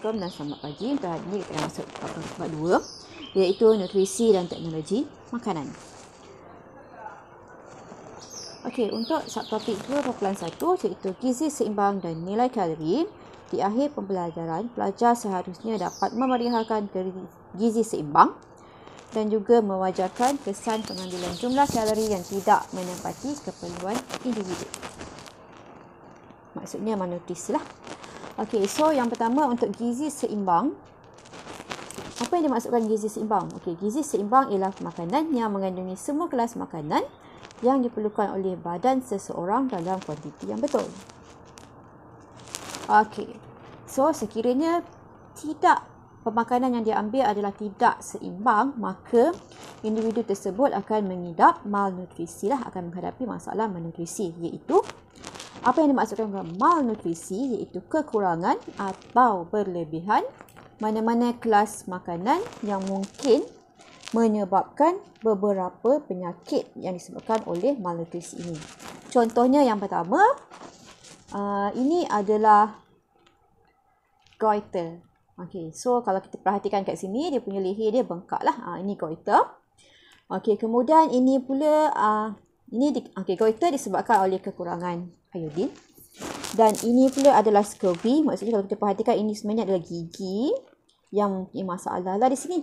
Assalamualaikum dan selamat pagi. Untuk hari ini kita akan masuk ke bab 2, iaitu nutrisi dan teknologi makanan. Okey, untuk subtopik 2.1 iaitu gizi seimbang dan nilai kalori. Di akhir pembelajaran, pelajar seharusnya dapat memerihalkan gizi seimbang dan juga mewajarkan kesan pengambilan jumlah kalori yang tidak menempati keperluan individu. Maksudnya malnutrisi lah. Okey, so yang pertama untuk gizi seimbang. Apa yang dimaksudkan gizi seimbang? Okey, gizi seimbang ialah makanan yang mengandungi semua kelas makanan yang diperlukan oleh badan seseorang dalam kuantiti yang betul. Okey, so sekiranya pemakanan yang diambil adalah tidak seimbang, maka individu tersebut akan mengidap malnutrisi lah, akan menghadapi masalah malnutrisi, iaitu apa yang dimaksudkan dengan malnutrisi iaitu kekurangan atau berlebihan mana-mana kelas makanan yang mungkin menyebabkan beberapa penyakit yang disebabkan oleh malnutrisi ini. Contohnya yang pertama, ini adalah goiter. Okey, so kalau kita perhatikan kat sini, dia punya leher dia bengkak lah. Ini goiter. Okey, kemudian ini pula, goiter disebabkan oleh kekurangan iodin. Dan ini pula adalah scurvy. Maksudnya kalau kita perhatikan, ini sebenarnya adalah gigi yang mempunyai masalah lah di sini.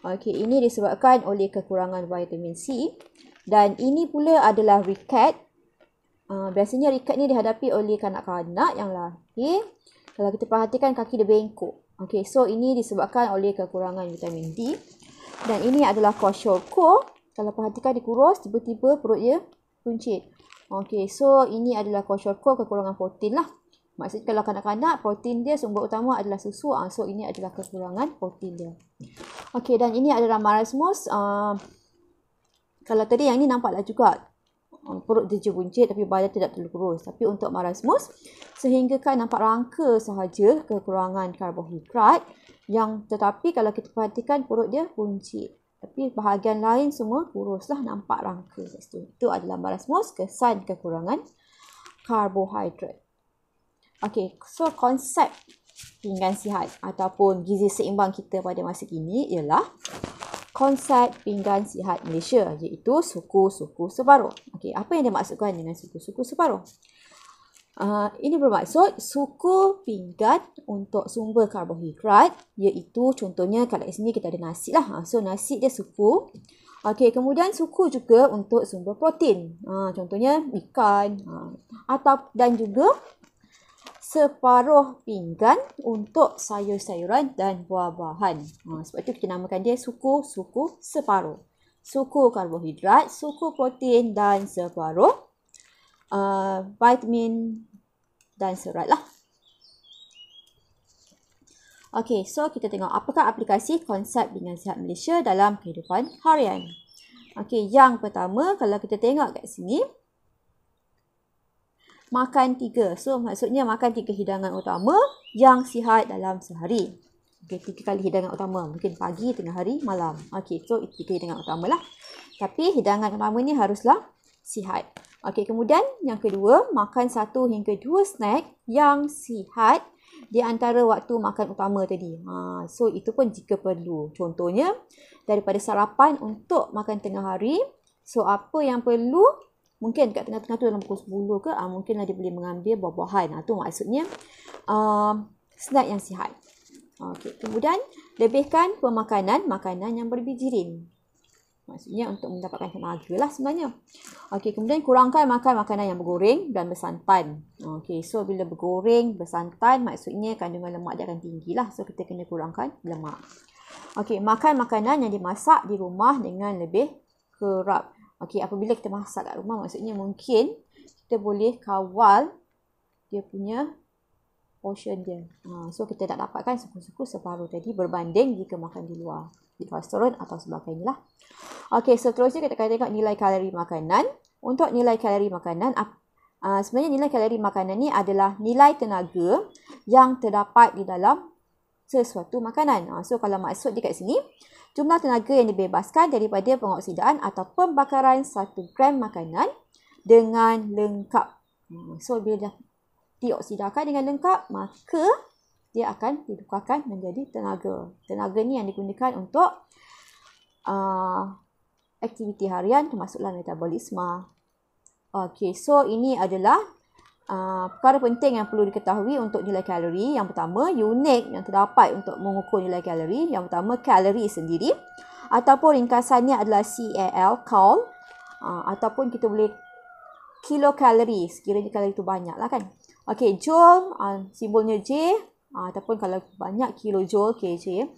Okey, ini disebabkan oleh kekurangan vitamin C. Dan ini pula adalah ricket. Biasanya ricket ni dihadapi oleh kanak-kanak yang lahir. Kalau kita perhatikan, kaki dia bengkok. Okey, so ini disebabkan oleh kekurangan vitamin D. Dan ini adalah kwashiorkor. Kalau perhatikan dia kurus, tiba-tiba perut dia puncit. Okey, so ini adalah kwashiorkor, kekurangan protein lah. Maksudnya kalau kanak-kanak, protein dia sumber utama adalah susu. So ini adalah kekurangan protein dia. Okey, dan ini adalah marasmus. Kalau tadi yang ini nampaklah juga. Perut dia buncit tapi badan tidak terlalu kurus. Tapi untuk marasmus, sehinggakan nampak rangka sahaja kekurangan karbohidrat. Tetapi kalau kita perhatikan, perut dia buncit. Tapi bahagian lain semua kuruslah, nampak rangka. Itu adalah marasmus, kesan kekurangan karbohidrat. Okey, so konsep pinggan sihat ataupun gizi seimbang kita pada masa kini ialah konsep pinggan sihat Malaysia, iaitu suku-suku separuh. Okey, apa yang dimaksudkan dengan suku-suku separuh? Ini bermaksud suku pinggan untuk sumber karbohidrat, iaitu contohnya kalau di sini kita ada nasi lah. So nasi dia suku. Okey, kemudian suku juga untuk sumber protein. Contohnya ikan dan juga separuh pinggan untuk sayur-sayuran dan buah-buahan. Sebab itu kita namakan dia suku-suku separuh. Suku karbohidrat, suku protein dan separuh vitamin dan serat lah. Okey, so kita tengok apakah aplikasi konsep pinggan sihat Malaysia dalam kehidupan harian. Okey, yang pertama kalau kita tengok kat sini, makan 3. So maksudnya makan 3 hidangan utama yang sihat dalam sehari. Okey, 3 kali hidangan utama. Mungkin pagi, tengah hari, malam. Okey, so 3 hidangan utama lah. Tapi hidangan utama ni haruslah sihat. Okey, kemudian yang kedua, makan 1 hingga 2 snack yang sihat di antara waktu makan utama tadi. So itu pun jika perlu. Contohnya daripada sarapan untuk makan tengah hari. So apa yang perlu? Mungkin kat tengah-tengah tu dalam pukul 10 ke, mungkinlah dia boleh mengambil buah-buahan. Itu maksudnya snack yang sihat. Okey, kemudian lebihkan makanan yang berbijirin. Maksudnya untuk mendapatkan tenaga lah sebenarnya. Okey, kemudian kurangkan makan makanan yang bergoreng dan bersantan. Okey, so bila bergoreng, bersantan, maksudnya kandungan lemak dia akan tinggi lah. So kita kena kurangkan lemak. Okey, makan makanan yang dimasak di rumah dengan lebih kerap. Okey, apabila kita masak kat rumah, maksudnya mungkin kita boleh kawal dia punya portion dia. So kita tak dapatkan suku-suku separuh tadi berbanding jika makan di luar, di restoran atau sebagainya lah. Okey, seterusnya kita akan tengok nilai kalori makanan. Untuk nilai kalori makanan, sebenarnya nilai kalori makanan ni adalah nilai tenaga yang terdapat di dalam sesuatu makanan. So kalau maksud di kat sini, jumlah tenaga yang dibebaskan daripada pengoksidaan atau pembakaran 1 gram makanan dengan lengkap. So bila dah dioksidakan dengan lengkap, maka dia akan ditukarkan menjadi tenaga. Tenaga ni yang digunakan untuk aktiviti harian termasuklah metabolisme. Okey, so ini adalah perkara penting yang perlu diketahui untuk nilai kalori. Yang pertama, unit yang terdapat untuk mengukur nilai kalori. Yang pertama, kalori sendiri. Ataupun ringkasannya adalah CAL, ataupun kita boleh kilokalori, sekiranya kalori itu banyak lah kan. Okey, joule, simbolnya J, ataupun kalau banyak kilojoule, KJ.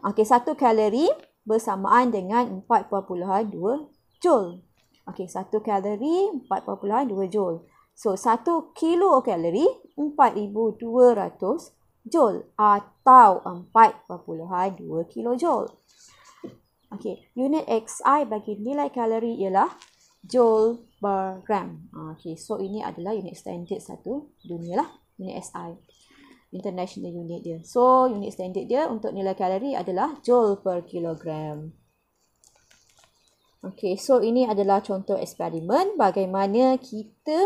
Okey, 1 kalori bersamaan dengan 4.2 joule. Okey, 1 kalori 4.2 joule. So, 1 kilokalori 4,200 joule atau 4.2 kilojoule. Okey, unit XI bagi nilai kalori ialah joule per gram. Okey, so ini adalah unit standard satu dunia lah, unit SI. International unit dia. So, unit standard dia untuk nilai kalori adalah joule per kilogram. Okey, so ini adalah contoh eksperimen bagaimana kita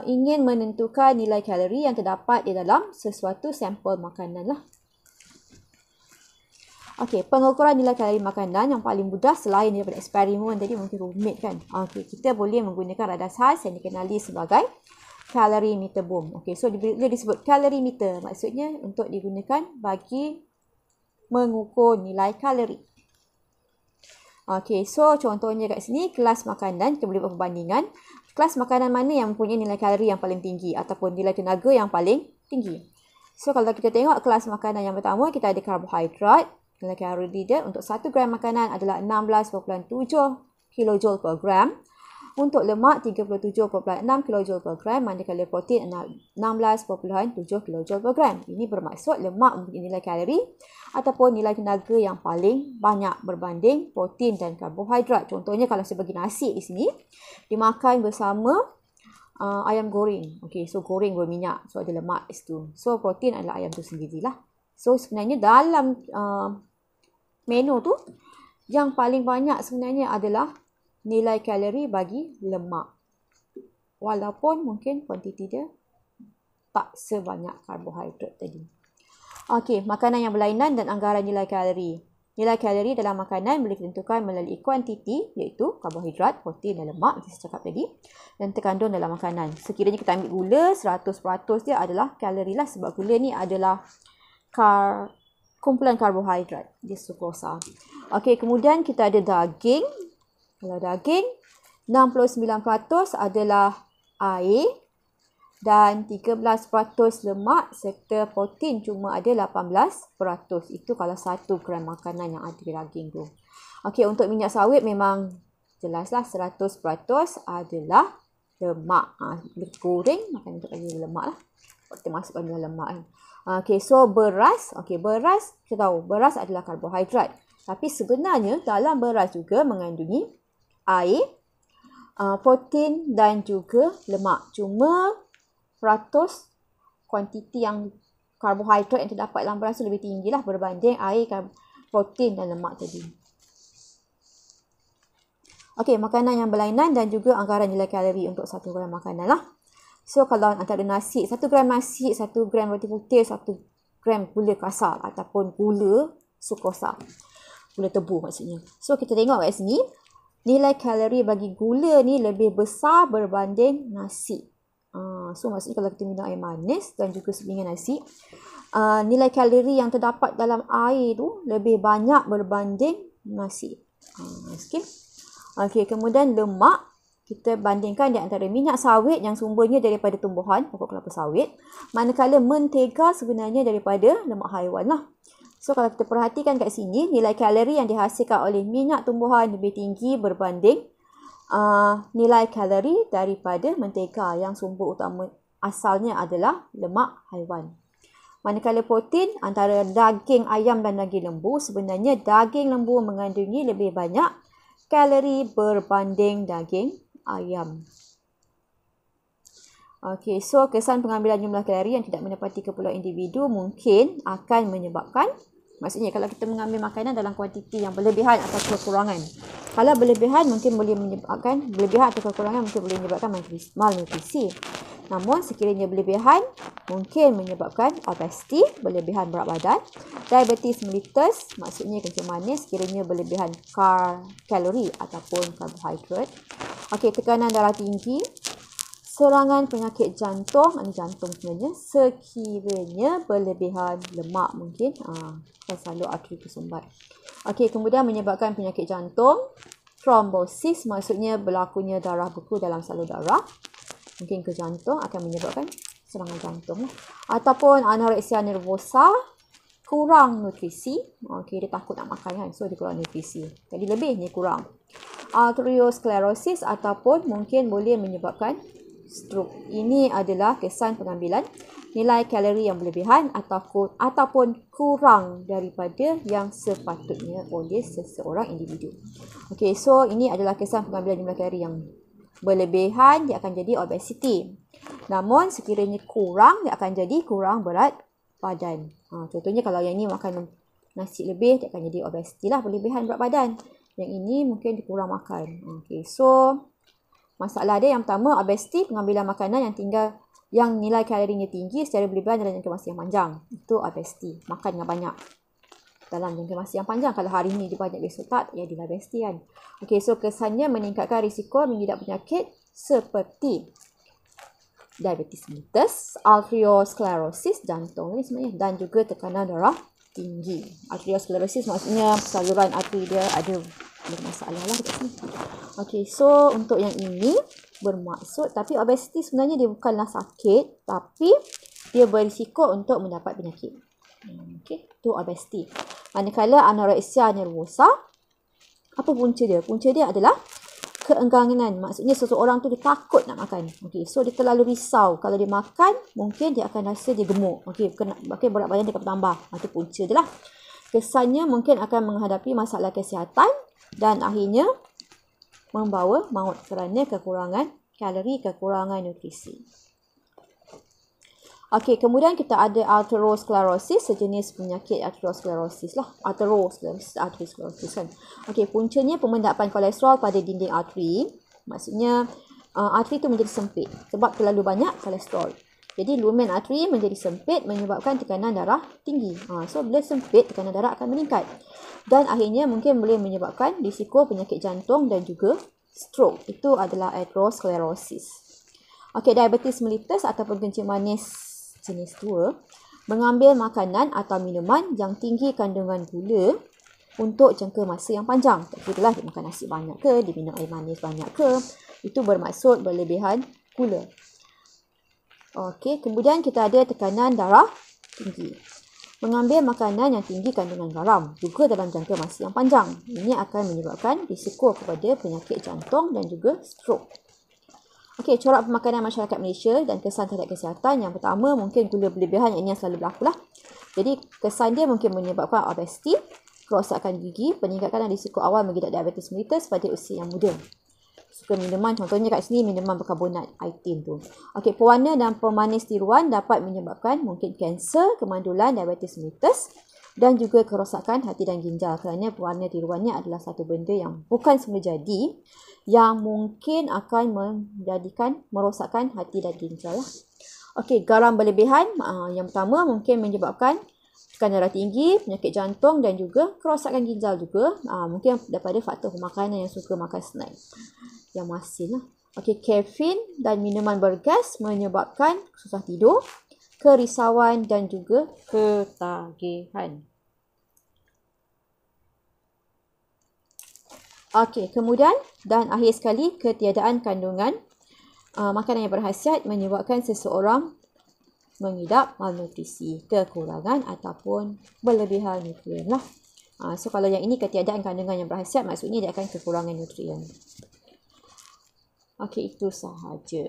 ingin menentukan nilai kalori yang terdapat di dalam sesuatu sampel makanan lah. Okey, pengukuran nilai kalori makanan yang paling mudah selain daripada eksperimen tadi mungkin rumit kan. Okey, kita boleh menggunakan radas khas yang dikenali sebagai kalorimeter boom. Okey, so dia disebut kalorimeter, maksudnya untuk digunakan bagi mengukur nilai kalori. Okey, so contohnya kat sini kelas makanan, kita boleh buat perbandingan. Kelas makanan mana yang mempunyai nilai kalori yang paling tinggi ataupun nilai tenaga yang paling tinggi. So kalau kita tengok kelas makanan yang pertama, kita ada karbohidrat. Nilai kalori dia untuk 1 gram makanan adalah 16.7 kilojoule per gram. Untuk lemak 37.6 kilojoule per gram, manakala protein 16.7 kilojoule per gram. Ini bermaksud lemak mempunyai nilai kalori ataupun nilai tenaga yang paling banyak berbanding protein dan karbohidrat. Contohnya kalau saya bagi nasi di sini, dimakan bersama ayam goreng. Okey, so goreng berminyak, so ada lemak di situ. So protein adalah ayam tu sendirilah. So sebenarnya dalam menu tu yang paling banyak sebenarnya adalah nilai kalori bagi lemak. Walaupun mungkin kuantiti dia tak sebanyak karbohidrat tadi. Okey, makanan yang berlainan dan anggaran nilai kalori. Nilai kalori dalam makanan boleh ditentukan melalui kuantiti iaitu karbohidrat, protein dan lemak yang saya cakap tadi dan terkandung dalam makanan. Sekiranya kita ambil gula, 100% dia adalah kalori lah sebab gula ni adalah kumpulan karbohidrat, dia sukrosa. Okey, kemudian kita ada daging. Kalau daging, 69% adalah air dan 13% lemak serta protein cuma ada 18%. Itu kalau 1 gram makanan yang ada di daging tu. Okey, untuk minyak sawit memang jelaslah 100% adalah lemak. Bila goreng, makanan tu ada lemak lah. Kita masukkan dalam lemak kan. Okey, so beras. Okey, beras, kita tahu beras adalah karbohidrat. Tapi sebenarnya dalam beras juga mengandungi air, protein dan juga lemak. Cuma kuantiti yang karbohidrat yang terdapat dalam beras lebih tinggi lah berbanding air, protein dan lemak tadi. Okey, makanan yang berlainan dan juga anggaran nilai kalori untuk 1 gram makanan lah. So kalau antara nasi, 1 gram nasi, 1 gram roti putih, 1 gram gula kasar ataupun gula sukrosa. Gula tebu maksudnya. So kita tengok kat sini, nilai kalori bagi gula ni lebih besar berbanding nasi. So maksudnya kalau kita minum air manis dan juga sebilangan nasi, nilai kalori yang terdapat dalam air tu lebih banyak berbanding nasi. Sikit. Okey, kemudian lemak. Kita bandingkan di antara minyak sawit yang sumbernya daripada tumbuhan, pokok kelapa sawit. Manakala mentega sebenarnya daripada lemak haiwan lah. So kalau kita perhatikan kat sini, nilai kalori yang dihasilkan oleh minyak tumbuhan lebih tinggi berbanding nilai kalori daripada mentega yang sumber utama asalnya adalah lemak haiwan. Manakala protein antara daging ayam dan daging lembu, sebenarnya daging lembu mengandungi lebih banyak kalori berbanding daging ayam. Okey, so kesan pengambilan jumlah kalori yang tidak menepati keperluan individu mungkin akan menyebabkan, maksudnya kalau kita mengambil makanan dalam kuantiti yang berlebihan atau kekurangan. Kalau berlebihan mungkin boleh menyebabkan, berlebihan atau kekurangan mungkin boleh menyebabkan malnutrisi. Namun sekiranya berlebihan mungkin menyebabkan obesiti, berlebihan berat badan. Diabetes mellitus maksudnya kencing manis sekiranya berlebihan kalori ataupun karbohidrat. Okey, tekanan darah tinggi, serangan penyakit jantung, ini jantung sebenarnya, sekiranya berlebihan lemak mungkin salur arteri tersumbat. Okey, kemudian menyebabkan penyakit jantung, trombosis maksudnya berlakunya darah beku dalam salur darah, mungkin ke jantung akan menyebabkan serangan jantung. Ataupun anoreksia nervosa, kurang nutrisi. Okey, dia takut nak makan kan, so dia kurang nutrisi. Tadi lebih, ni kurang. Arteriosklerosis ataupun mungkin boleh menyebabkan stroke. Ini adalah kesan pengambilan nilai kalori yang berlebihan ataupun kurang daripada yang sepatutnya oleh seseorang individu. Okey, so ini adalah kesan pengambilan jumlah kalori yang berlebihan, dia akan jadi obesiti. Namun sekiranya kurang, dia akan jadi kurang berat badan. Contohnya kalau yang ini makan nasi lebih, dia akan jadi obesiti lah, berlebihan berat badan. Yang ini mungkin dikurang makan. Okey, so masalah dia yang pertama, obesiti, pengambilan makanan yang nilai kalorinya tinggi secara berlebihan dalam jangka masa yang panjang. Itu obesiti, makan dengan banyak dalam jangka masa yang panjang. Kalau hari ini dia banyak, besok tak, ya dia obesiti kan. Okey, so kesannya meningkatkan risiko mengidap penyakit seperti diabetes mellitus, arteriosklerosis, jantung ni sebenarnya, dan juga tekanan darah tinggi. Arteriosklerosis maksudnya saluran arteri dia ada bermasalah lah dekat sini. Okey, so untuk yang ini bermaksud, tapi obesiti sebenarnya dia bukanlah sakit, tapi dia berisiko untuk mendapat penyakit. Okey, tu obesiti. Manakala anoreksia nervosa, apa punca dia? Punca dia adalah keengganan. Maksudnya seseorang tu dia takut nak makan. Okey, so dia terlalu risau. Kalau dia makan, mungkin dia akan rasa dia gemuk. Okey, berat badan dia akan bertambah. Itu punca dia lah. Kesannya mungkin akan menghadapi masalah kesihatan dan akhirnya membawa maut kerana kekurangan kalori, kekurangan nutrisi. Okey, kemudian kita ada arteriosklerosis, sejenis penyakit arteriosklerosis lah. Arteriosklerosis kan. Okey, puncanya pemendapan kolesterol pada dinding arteri. Maksudnya arteri itu menjadi sempit sebab terlalu banyak kolesterol. Jadi lumen arteri menjadi sempit menyebabkan tekanan darah tinggi. So bila sempit, tekanan darah akan meningkat. Dan akhirnya mungkin boleh menyebabkan risiko penyakit jantung dan juga stroke. Itu adalah arteriosklerosis. Okey, diabetes mellitus ataupun kencing manis jenis 2, mengambil makanan atau minuman yang tinggi kandungan gula untuk jangka masa yang panjang. Tak kira lah dia makan nasi banyak ke, dia minum air manis banyak ke, itu bermaksud berlebihan gula. Okey, kemudian kita ada tekanan darah tinggi. Mengambil makanan yang tinggi kandungan garam juga dalam jangka masa yang panjang. Ini akan menyebabkan risiko kepada penyakit jantung dan juga stroke. Okey, corak pemakanan masyarakat Malaysia dan kesan terhadap kesihatan. Yang pertama, mungkin gula berlebihan, yang ini yang selalu berlaku lah. Jadi, kesan dia mungkin menyebabkan obesiti, kerosakan gigi, peningkatan risiko awal mengidap diabetes mellitus pada usia yang muda. Suka minuman, contohnya kat sini minuman berkarbonat, itin tu. Okey, pewarna dan pemanis tiruan dapat menyebabkan mungkin kanser, kemandulan, diabetes mellitus dan juga kerosakan hati dan ginjal, kerana pewarna tiruannya adalah satu benda yang bukan semula jadi, yang mungkin akan merosakkan hati dan ginjal lah. Okey, garam berlebihan, yang pertama mungkin menyebabkan tekanan darah tinggi, penyakit jantung dan juga kerosakan ginjal juga. Mungkin daripada faktor pemakanan yang suka makan snack yang masin lah. Okey, kafein dan minuman bergas menyebabkan susah tidur, kerisauan dan juga ketagihan. Okey, kemudian dan akhir sekali, ketiadaan kandungan makanan yang berkhasiat menyebabkan seseorang mengidap malnutrisi, kekurangan ataupun berlebihan nutrien lah. So kalau yang ini ketiadaan kandungan yang berkhasiat, maksudnya dia akan kekurangan nutrien. Okey, itu sahaja.